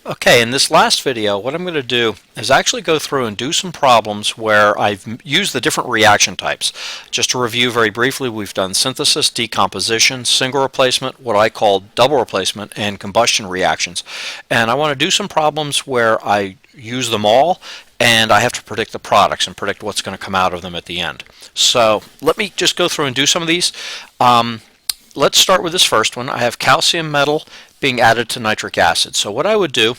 Okay, in this last video, what I'm going to do is actually go through and do some problems where I've used the different reaction types. Just to review very briefly, we've done synthesis, decomposition, single replacement, what I call double replacement, and combustion reactions. And I want to do some problems where I use them all and I have to predict the products and predict what's going to come out of them at the end. So let me just go through and do some of these. Let's start with this first one. I have calcium metal being added to nitric acid. So what I would do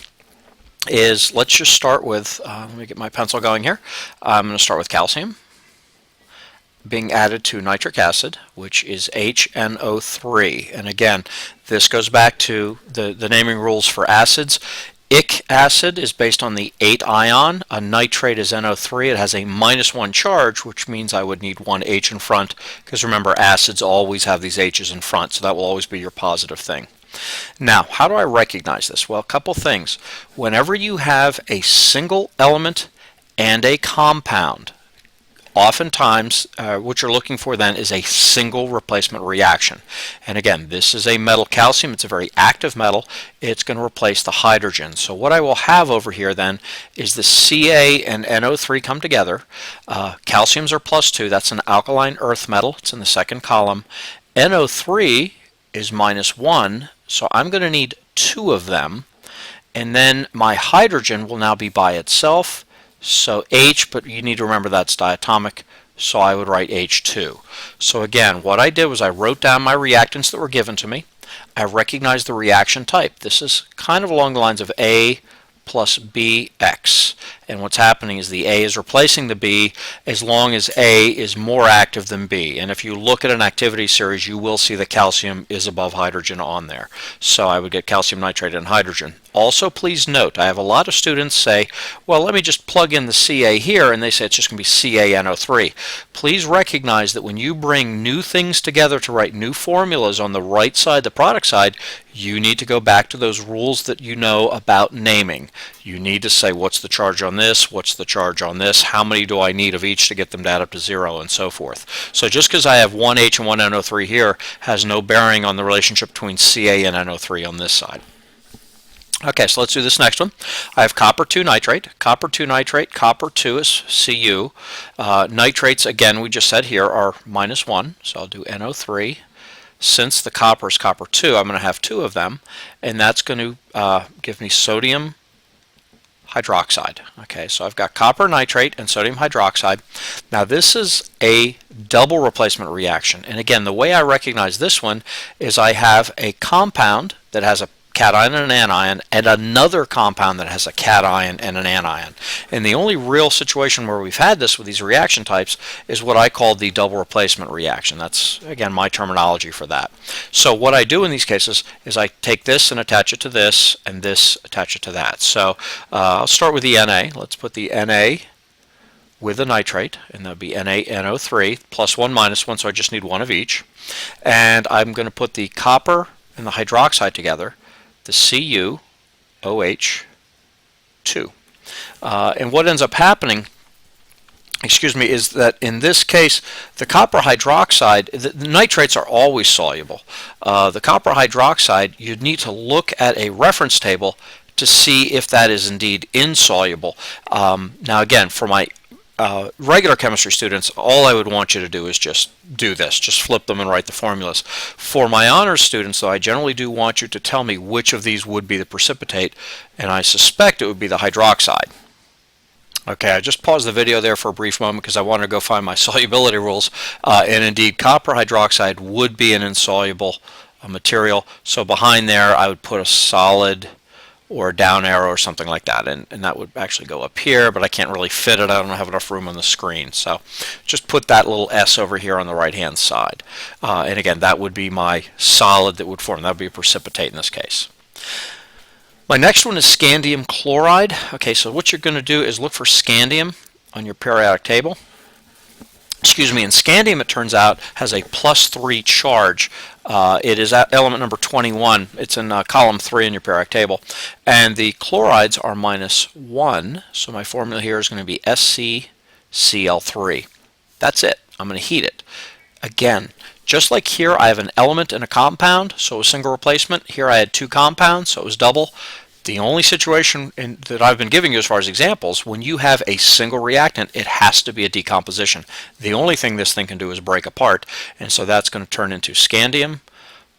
is, let's just start with, let me get my pencil going here. I'm going to start with calcium being added to nitric acid, which is HNO3. And again, this goes back to the naming rules for acids. Ic acid is based on the 8 ion. A nitrate is NO3. It has a -1 charge, which means I would one H in front, because remember, acids always have these H's in front, so that will always be your positive thing. Now, how do I recognize this? Well, a couple things. Whenever you have a single element and a compound, oftentimes what you're looking for then is a single replacement reaction. And again, this is a metal calcium. It's a very active metal. It's going to replace the hydrogen. So what I will have over here then is the Ca and NO3 come together. Calciums are +2. That's an alkaline earth metal. It's in the second column. NO3 is -1. So I'm going to need 2 of them. And then my hydrogen will now be by itself. So H, but you need to remember that's diatomic, so I would write H2. So again, what I did was I wrote down my reactants that were given to me. I recognized the reaction type. This is kind of along the lines of A plus BX. And what's happening is the A is replacing the B as long as A is more active than B. And if you look at an activity series, you will see that calcium is above hydrogen on there. So I would get calcium nitrate and hydrogen. Also, please note, I have a lot of students say, well, let me just plug in the Ca here, and they say it's just going to be CaNO3. Please recognize that when you bring new things together to write new formulas on the right side, the product side, you need to go back to those rules that you know about naming. You need to say, what's the charge on this, what's the charge on this, how many do I need of each to get them to add up to 0, and so forth. So just because I have one H and one NO3 here has no bearing on the relationship between Ca and NO3 on this side. Okay, so let's do this next one. I have copper 2 nitrate. Copper 2 nitrate, copper 2 is Cu. Nitrates, again, we just said here, are -1, so I'll do NO3. Since the copper is copper 2, I'm going to have 2 of them, and that's going to give me sodium hydroxide. Okay, so I've got copper nitrate and sodium hydroxide. Now this is a double replacement reaction, and again, the way I recognize this one is I have a compound that has a cation and an anion, and another compound that has a cation and an anion. And the only real situation where we've had this with these reaction types is what I call the double replacement reaction. That's, again, my terminology for that. So what I do in these cases is I take this and attach it to this, and this attach it to that. So I'll start with the Na. Let's put the Na with the nitrate, and that would be NaNO3, +1, -1, so I just need 1 of each. And I'm going to put the copper and the hydroxide together, the CuOH2. And what ends up happening, is that in this case, the copper hydroxide, the nitrates are always soluble. The copper hydroxide, you'd need to look at a reference table to see if that is indeed insoluble. Now again, for my regular chemistry students, all I would want you to do is just do this, just flip them and write the formulas. For my honors students, though, I generally do want you to tell me which of these would be the precipitate, and I suspect it would be the hydroxide. Okay, I just paused the video there for a brief moment because I wanted to go find my solubility rules, and indeed copper hydroxide would be an insoluble material, so behind there I would put a solid or a down arrow or something like that, and that would actually go up here, but I can't really fit it. I don't have enough room on the screen, so just put that little S over here on the right hand side, and again, that would be my solid that would form. That would be a precipitate in this case. My next one is scandium chloride. Okay, so what you're going to do is look for scandium on your periodic table. And scandium, it turns out, has a +3 charge. It is at element number 21. It's in column 3 in your periodic table. And the chlorides are -1, so my formula here is going to be SCCl3. That's it. I'm going to heat it. Again, just like here, I have an element and a compound, so a single replacement. Here I had 2 compounds, so it was double. The only situation that I've been giving you as far as examples, when you have a single reactant, it has to be a decomposition. The only thing this thing can do is break apart, and so that's going to turn into scandium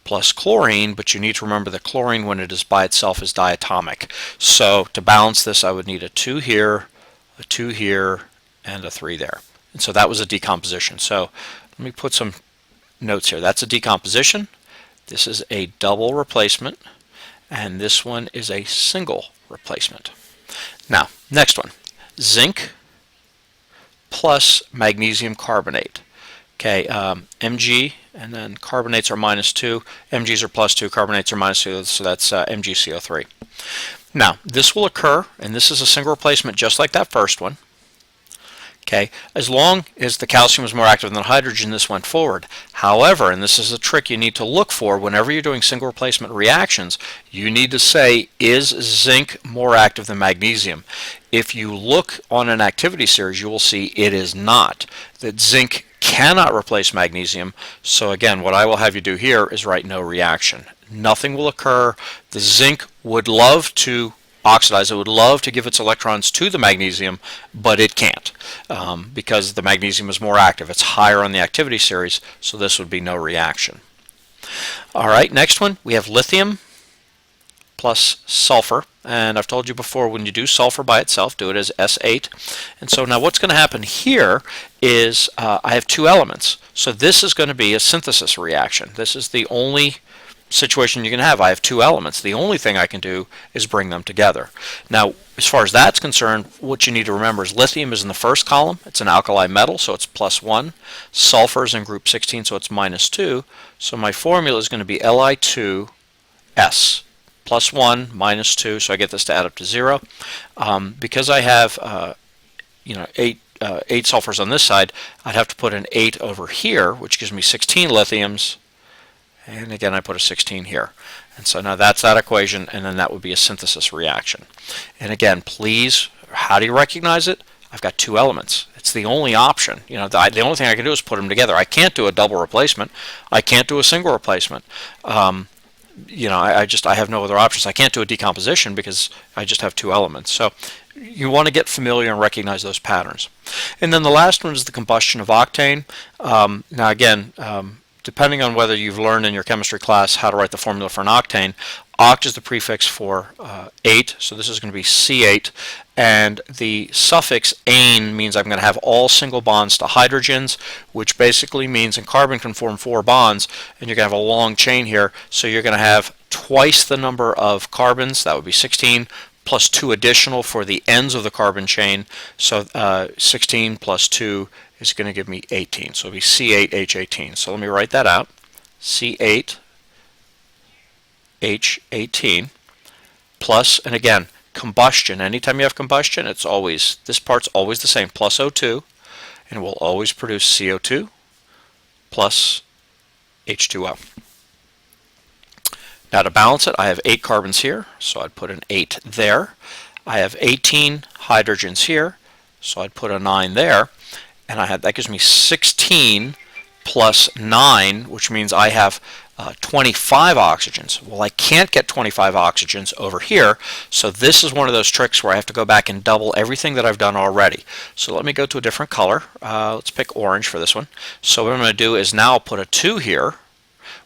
plus chlorine, but you need to remember that chlorine, when it is by itself, is diatomic. So to balance this, I would need a 2 here, a 2 here, and a 3 there. And so that was a decomposition. So let me put some notes here. That's a decomposition. This is a double replacement, and this one is a single replacement. Now, next one, zinc plus magnesium carbonate. Okay, Mg, and then carbonates are -2, Mgs are +2, carbonates are -2, so that's MgCO3. Now, this will occur, and this is a single replacement just like that first one. Okay, as long as the calcium was more active than the hydrogen, this went forward. However, and this is a trick you need to look for whenever you're doing single replacement reactions, you need to say, is zinc more active than magnesium? If you look on an activity series, you will see it is not. That zinc cannot replace magnesium. So again, what I will have you do here is write no reaction. Nothing will occur. The zinc would love to oxidize. It would love to give its electrons to the magnesium, but it can't because the magnesium is more active. It's higher on the activity series, so this would be no reaction. All right, next one, we have lithium plus sulfur. And I've told you before, when you do sulfur by itself, do it as S8. And so now what's going to happen here is I have two elements. So this is going to be a synthesis reaction. This is the only situation you can have. I have two elements. The only thing I can do is bring them together. Now, as far as that's concerned, what you need to remember is lithium is in the first column. It's an alkali metal, so it's +1. Sulfur is in group 16, so it's -2. So my formula is going to be Li2S. +1, -2, so I get this to add up to 0. Because I have eight sulfurs on this side, I'd have to put an 8 over here, which gives me 16 lithiums. And again, I put a 16 here. And so now that's that equation, and then that would be a synthesis reaction. And again, please, how do you recognize it? I've got two elements. It's the only option. The only thing I can do is put them together. I can't do a double replacement. I can't do a single replacement. I have no other options. I can't do a decomposition because I just have two elements. So you want to get familiar and recognize those patterns. And then the last one is the combustion of octane. Now again, depending on whether you've learned in your chemistry class how to write the formula for an octane, oct is the prefix for 8, so this is going to be C8, and the suffix ane means I'm going to have all single bonds to hydrogens, which basically means in carbon can form 4 bonds, and you're going to have a long chain here, so you're going to have twice the number of carbons, that would be 16, plus 2 additional for the ends of the carbon chain, so 16 plus 2 is going to give me 18. So it'll be C8H18. So let me write that out. C8H18 plus, and again, combustion. Anytime you have combustion, it's always, this part's always the same, plus O2, and it will always produce CO2 plus H2O. Now to balance it, I have 8 carbons here, so I'd put an 8 there. I have 18 hydrogens here, so I'd put a 9 there. And that gives me 16 plus 9, which means I have 25 oxygens. Well, I can't get 25 oxygens over here, so this is one of those tricks where I have to go back and double everything that I've done already. So let me go to a different color. Let's pick orange for this one. So what I'm going to do is now I'll put a 2 here,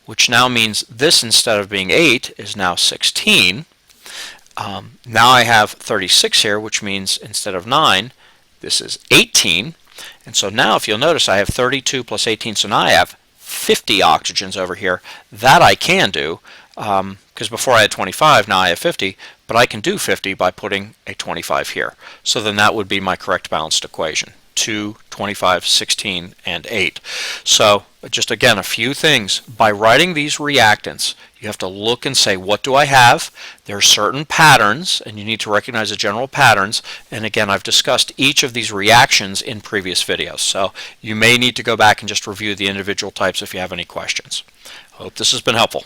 which now means this, instead of being 8, is now 16. Now I have 36 here, which means instead of 9, this is 18. And so now, if you'll notice, I have 32 plus 18, so now I have 50 oxygens over here. That I can do, because before I had 25, now I have 50, but I can do 50 by putting a 25 here. So then that would be my correct balanced equation. 2, 25, 16, and 8. So just again, a few things. By writing these reactants, you have to look and say, what do I have? There are certain patterns, and you need to recognize the general patterns. And again, I've discussed each of these reactions in previous videos. So you may need to go back and just review the individual types if you have any questions. I hope this has been helpful.